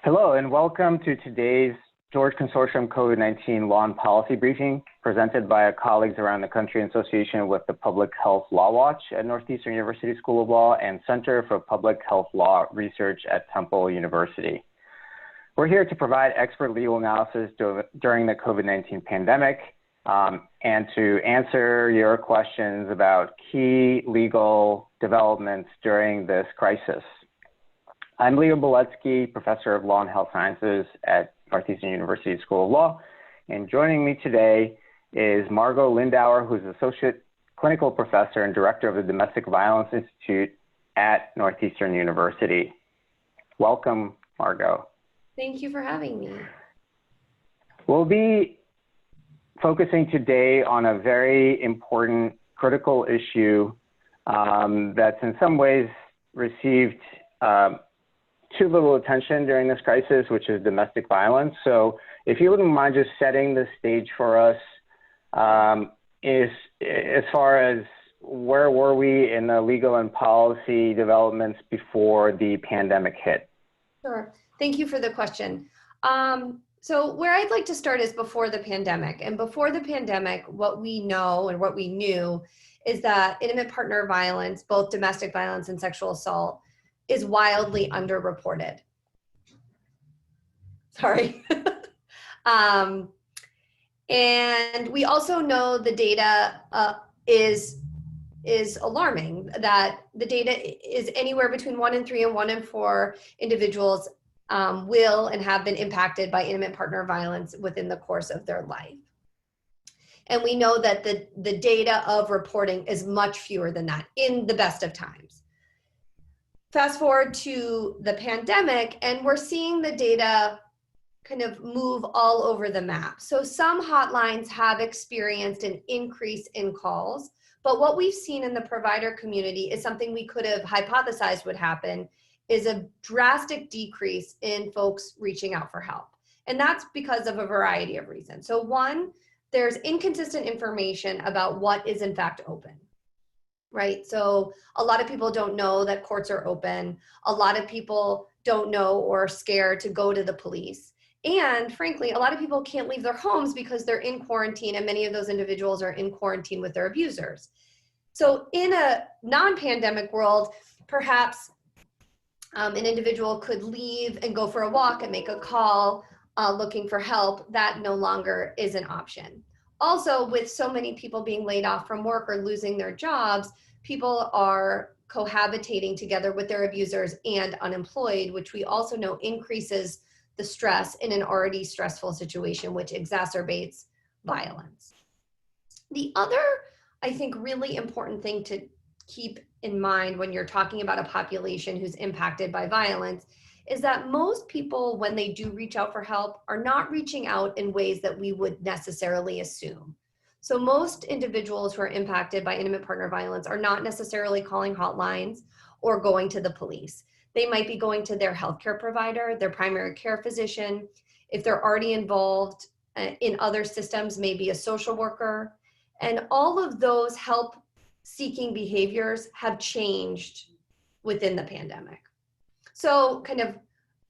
Hello and welcome to today's George Consortium COVID-19 Law and Policy Briefing presented by our colleagues around the country in association with the Public Health Law Watch at Northeastern University School of Law and Center for Public Health Law Research at Temple University. We're here to provide expert legal analysis during the COVID-19 pandemic and to answer your questions about key legal developments during this crisis. I'm Beletsky, Professor of Law and Health Sciences at Northeastern University School of Law, and joining me today is Margo Lindauer, who's Associate Clinical Professor and Director of the Domestic Violence Institute at Northeastern University. Welcome, Margo. Thank you for having me. We'll be focusing today on a very important, critical issue that's in some ways received too little attention during this crisis, which is domestic violence. So if you wouldn't mind just setting the stage for us, as far as where were we in the legal and policy developments before the pandemic hit? Sure. Thank you for the question. So where I'd like to start is before the pandemic. And before the pandemic, what we know and what we knew is that intimate partner violence, both domestic violence and sexual assault, is wildly underreported. Sorry. And we also know the data is alarming, that the data is anywhere between 1 in 3 and 1 in 4 individuals will and have been impacted by intimate partner violence within the course of their life. And we know that the data of reporting is much fewer than that in the best of times. Fast forward to the pandemic, and we're seeing the data kind of move all over the map. So some hotlines have experienced an increase in calls, but what we've seen in the provider community is something we could have hypothesized would happen, is a drastic decrease in folks reaching out for help. And that's because of a variety of reasons. So one, there's inconsistent information about what is in fact open. Right? So a lot of people don't know that courts are open. A lot of people don't know or are scared to go to the police. And frankly, a lot of people can't leave their homes because they're in quarantine, and many of those individuals are in quarantine with their abusers. So in a non-pandemic world, perhaps an individual could leave and go for a walk and make a call looking for help. That no longer is an option. Also, with so many people being laid off from work or losing their jobs, people are cohabitating together with their abusers and unemployed, which we also know increases the stress in an already stressful situation, which exacerbates violence. The other, I think, really important thing to keep in mind when you're talking about a population who's impacted by violence is that most people, when they do reach out for help, are not reaching out in ways that we would necessarily assume. So most individuals who are impacted by intimate partner violence are not necessarily calling hotlines or going to the police. They might be going to their healthcare provider, their primary care physician. If they're already involved in other systems, maybe a social worker. And all of those help-seeking behaviors have changed within the pandemic. So kind of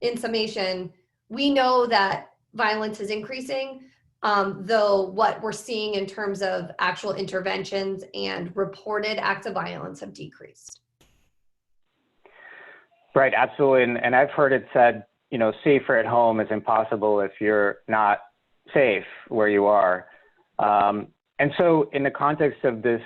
in summation, we know that violence is increasing, though what we're seeing in terms of actual interventions and reported acts of violence have decreased. Right, absolutely. And I've heard it said, safer at home is impossible if you're not safe where you are. And so in the context of this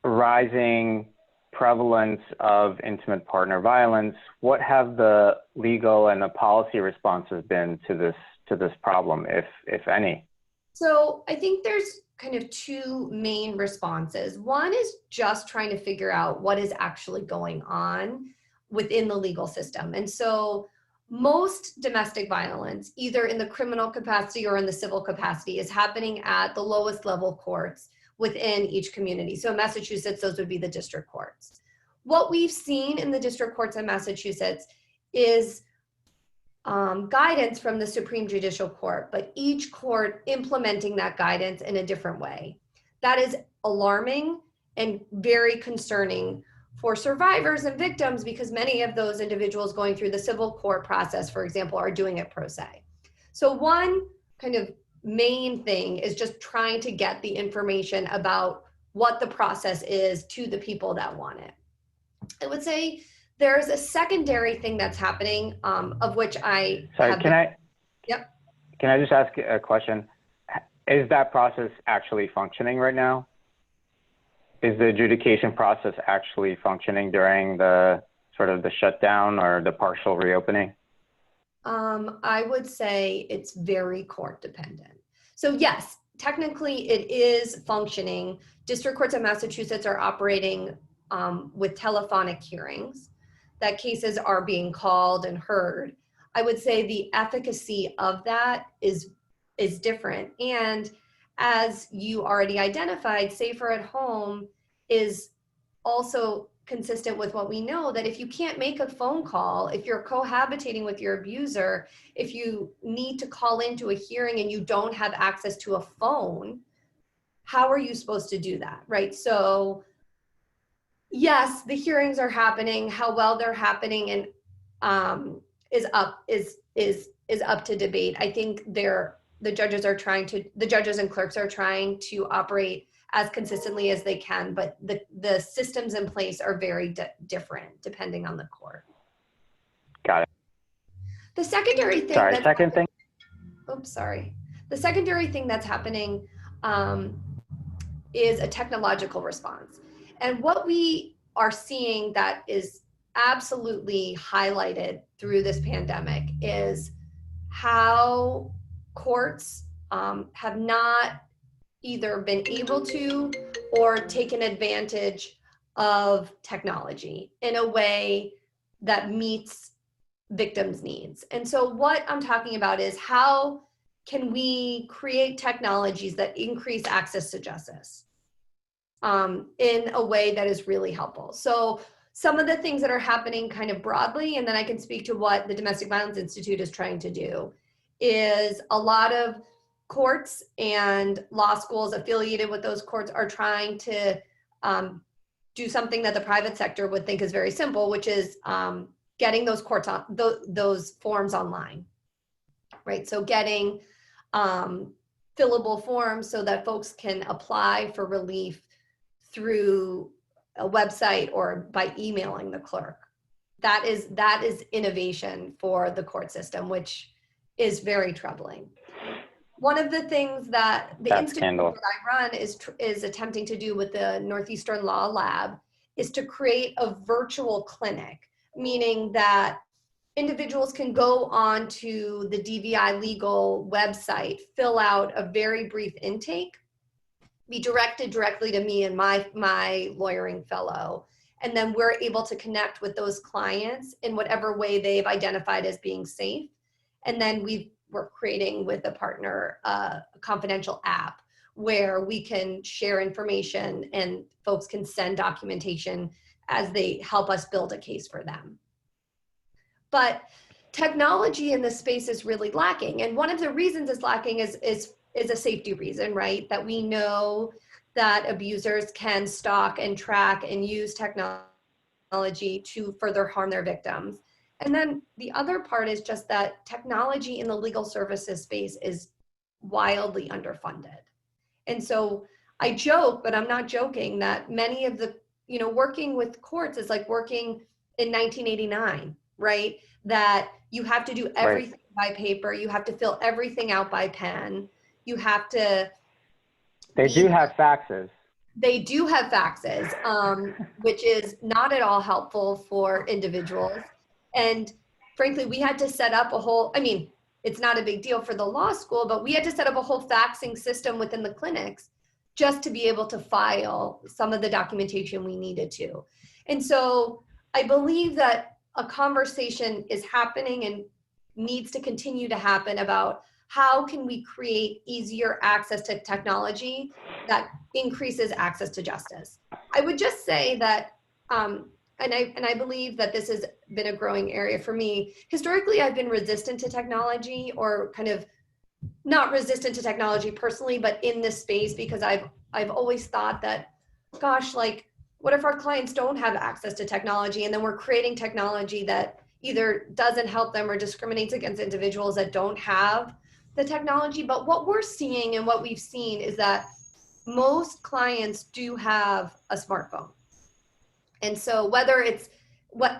rising prevalence of intimate partner violence, what have the legal and the policy responses been to this problem, if any? So I think there's kind of two main responses. One is just trying to figure out what is actually going on within the legal system. And so most domestic violence, either in the criminal capacity or in the civil capacity, is happening at the lowest level courts within each community. So in Massachusetts, those would be the district courts. What we've seen in the district courts in Massachusetts is guidance from the Supreme Judicial Court, but each court implementing that guidance in a different way. That is alarming and very concerning for survivors and victims, because many of those individuals going through the civil court process, for example, are doing it pro se. So one kind of main thing is just trying to get the information about what the process is to the people that want it. I would say there's a secondary thing that's happening, of which I Sorry, have can I? Yep. Can I just ask a question? Is that process actually functioning right now? Is the adjudication process actually functioning during the sort of the shutdown or the partial reopening? I would say it's very court dependent. So yes, technically it is functioning. District courts in Massachusetts are operating with telephonic hearings, that cases are being called and heard. I would say the efficacy of that is different. And as you already identified, Safer at Home is also consistent with what we know, that if you can't make a phone call, if you're cohabitating with your abuser, if you need to call into a hearing and you don't have access to a phone, how are you supposed to do that, right? So yes, the hearings are happening. How well they're happening and is up to debate. I think the judges and clerks are trying to operate as consistently as they can, but the systems in place are very different depending on the court. Got it. The secondary thing. Sorry, second thing. Oops, sorry. The secondary thing that's happening is a technological response. And what we are seeing that is absolutely highlighted through this pandemic is how courts have not either been able to or taken advantage of technology in a way that meets victims' needs. And so what I'm talking about is how can we create technologies that increase access to justice in a way that is really helpful. So some of the things that are happening kind of broadly, and then I can speak to what the Domestic Violence Institute is trying to do, is a lot of courts and law schools affiliated with those courts are trying to do something that the private sector would think is very simple, which is getting those courts on those forms online, right? So getting fillable forms so that folks can apply for relief through a website or by emailing the clerk. That is innovation for the court system, which is very troubling. One of the things that the institute that I run is attempting to do with the Northeastern Law Lab is to create a virtual clinic, meaning that individuals can go on to the DVI legal website, fill out a very brief intake, be directed directly to me and my lawyering fellow, and then we're able to connect with those clients in whatever way they've identified as being safe. And then we're creating with a partner a confidential app where we can share information and folks can send documentation as they help us build a case for them. But technology in this space is really lacking. And one of the reasons it's lacking is a safety reason, right? That we know that abusers can stalk and track and use technology to further harm their victims. And then the other part is just that technology in the legal services space is wildly underfunded. And so I joke, but I'm not joking, that many of the, working with courts is like working in 1989, right? That you have to do everything by paper. You have to fill everything out by pen. You have to. They do have faxes. They do have faxes, which is not at all helpful for individuals. And frankly, we had to set up it's not a big deal for the law school, but we had to set up a whole faxing system within the clinics just to be able to file some of the documentation we needed to. And so I believe that a conversation is happening and needs to continue to happen about how can we create easier access to technology that increases access to justice. I would just say that, and I believe that this has been a growing area for me. Historically, I've been resistant to technology, or kind of not resistant to technology personally, but in this space, because I've always thought that, gosh, like what if our clients don't have access to technology, and then we're creating technology that either doesn't help them or discriminates against individuals that don't have the technology? But what we're seeing and what we've seen is that most clients do have a smartphone. And so whether it's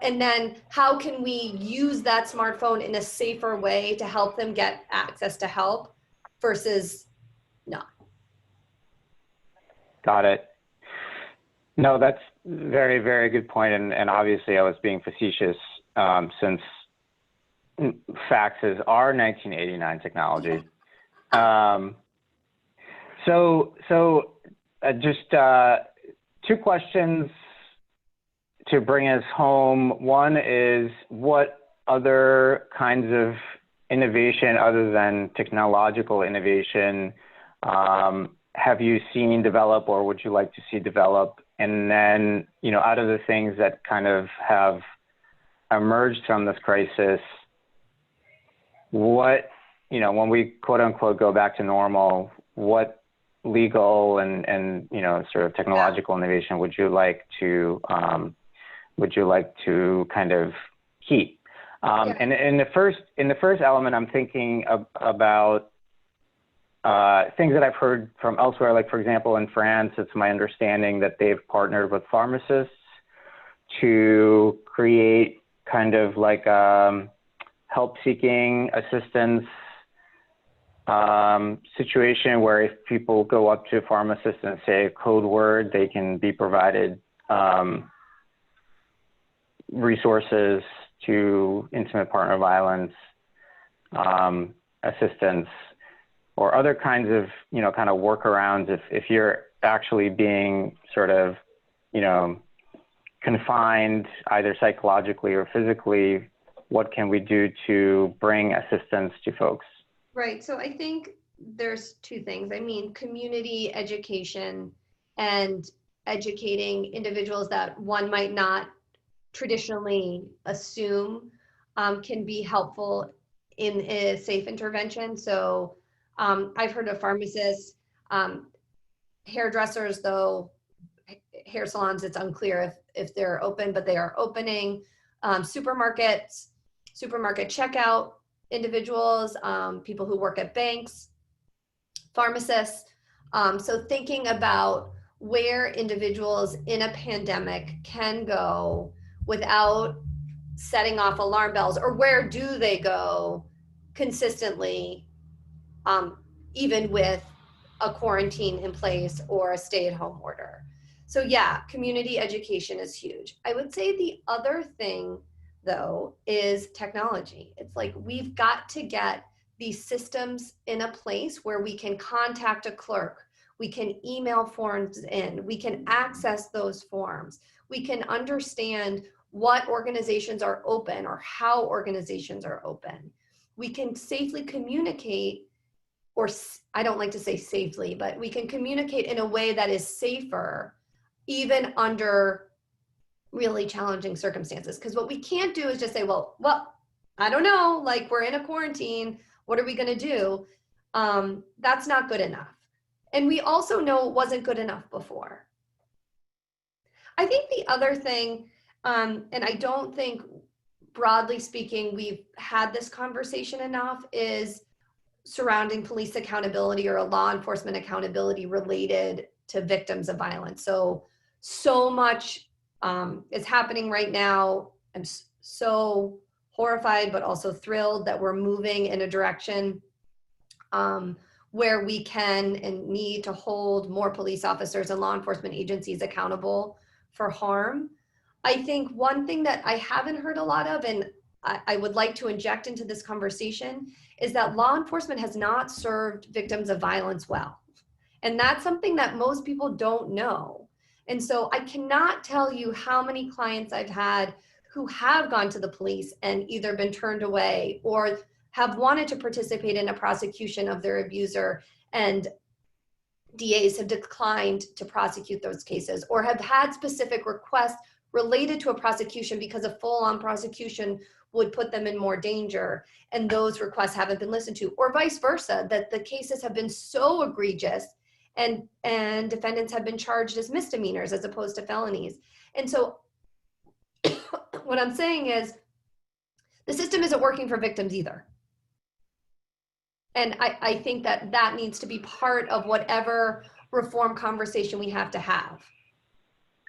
and then how can we use that smartphone in a safer way to help them get access to help versus not? Got it. No, that's very, very good point. And obviously I was being facetious since faxes are 1989 technology. Just two questions to bring us home. One is, what other kinds of innovation other than technological innovation have you seen develop or would you like to see develop? And then, out of the things that kind of have emerged from this crisis, what, when we quote unquote go back to normal, what legal and sort of technological innovation would you like to kind of keep? And in the first element, I'm thinking about things that I've heard from elsewhere. Like, for example, in France, it's my understanding that they've partnered with pharmacists to create kind of like help-seeking assistance situation where if people go up to a pharmacist and say a code word, they can be provided resources to intimate partner violence assistance, or other kinds of, kind of workarounds if you're actually being sort of, confined either psychologically or physically, what can we do to bring assistance to folks? Right. So I think there's two things. I mean, community education and educating individuals that one might not traditionally assume can be helpful in a safe intervention. So I've heard of pharmacists, hairdressers, though hair salons, it's unclear if they're open, but they are opening, supermarkets, supermarket checkout individuals, people who work at banks, pharmacists. So thinking about where individuals in a pandemic can go without setting off alarm bells, or where do they go consistently, even with a quarantine in place or a stay-at-home order. So yeah, community education is huge. I would say the other thing, though, is technology. It's like we've got to get these systems in a place where we can contact a clerk, we can email forms in, we can access those forms, we can understand what organizations are open or how organizations are open. We can safely communicate, or I don't like to say safely, but we can communicate in a way that is safer, even under really challenging circumstances. Because what we can't do is just say, well, I don't know, like we're in a quarantine, what are we going to do? That's not good enough. And we also know it wasn't good enough before. I think the other thing, and I don't think broadly speaking, we've had this conversation enough, is surrounding police accountability or law enforcement accountability related to victims of violence. So much is happening right now. I'm so horrified, but also thrilled that we're moving in a direction where we can and need to hold more police officers and law enforcement agencies accountable for harm. I think one thing that I haven't heard a lot of, and I would like to inject into this conversation, is that law enforcement has not served victims of violence well. And that's something that most people don't know. And so I cannot tell you how many clients I've had who have gone to the police and either been turned away or have wanted to participate in a prosecution of their abuser, and DAs have declined to prosecute those cases, or have had specific requests related to a prosecution because a full-on prosecution would put them in more danger, and those requests haven't been listened to, or vice versa, that the cases have been so egregious and defendants have been charged as misdemeanors as opposed to felonies. And so what I'm saying is the system isn't working for victims either. And I think that that needs to be part of whatever reform conversation we have to have.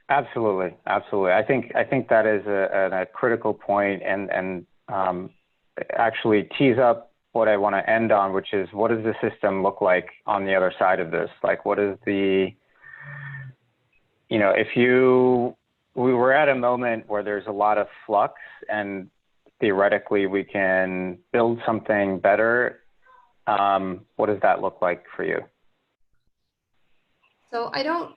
Absolutely, absolutely. I think that is a critical point, and actually tees up what I want to end on, which is, what does the system look like on the other side of this? Like, what is the, if we were at a moment where there's a lot of flux, and theoretically we can build something better. What does that look like for you? So I don't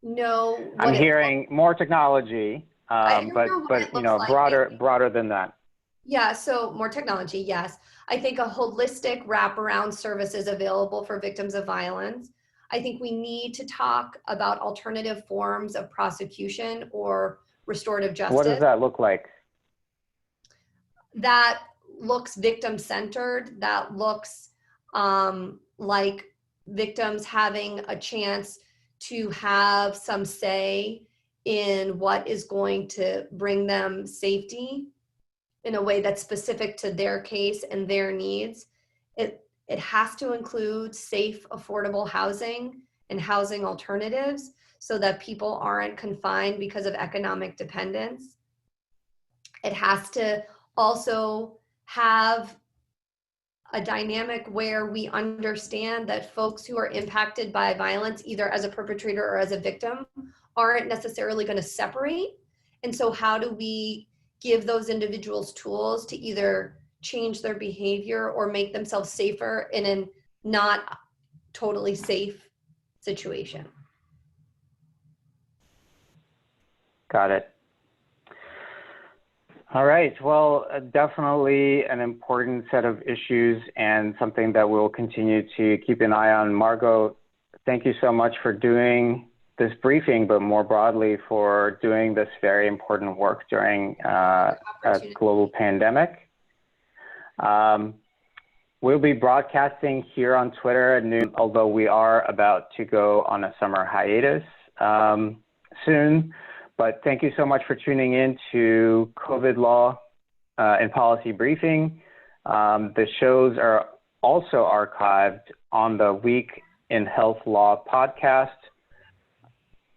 know. I'm hearing more technology, but broader than that. Yeah, so more technology, yes. I think a holistic wraparound service is available for victims of violence. I think we need to talk about alternative forms of prosecution or restorative justice. What does that look like? That looks victim-centered, that looks like victims having a chance to have some say in what is going to bring them safety in a way that's specific to their case and their needs. It has to include safe, affordable housing and housing alternatives so that people aren't confined because of economic dependence. It has to also have a dynamic where we understand that folks who are impacted by violence, either as a perpetrator or as a victim, aren't necessarily going to separate. And so how do we give those individuals tools to either change their behavior or make themselves safer in a not totally safe situation? Got it. All right. Well, definitely an important set of issues and something that we'll continue to keep an eye on. Margo, thank you so much for doing this briefing, but more broadly for doing this very important work during a global pandemic. We'll be broadcasting here on Twitter at noon, although we are about to go on a summer hiatus soon. But thank you so much for tuning in to COVID Law and Policy Briefing. The shows are also archived on the Week in Health Law podcast.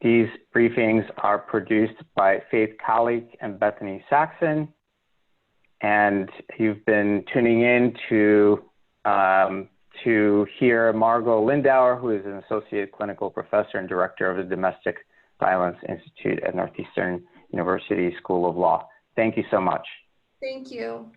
These briefings are produced by Faith Colleague and Bethany Saxon. And you've been tuning in to hear Margo Lindauer, who is an Associate Clinical Professor and Director of the Domestic Violence Institute at Northeastern University School of Law. Thank you so much. Thank you.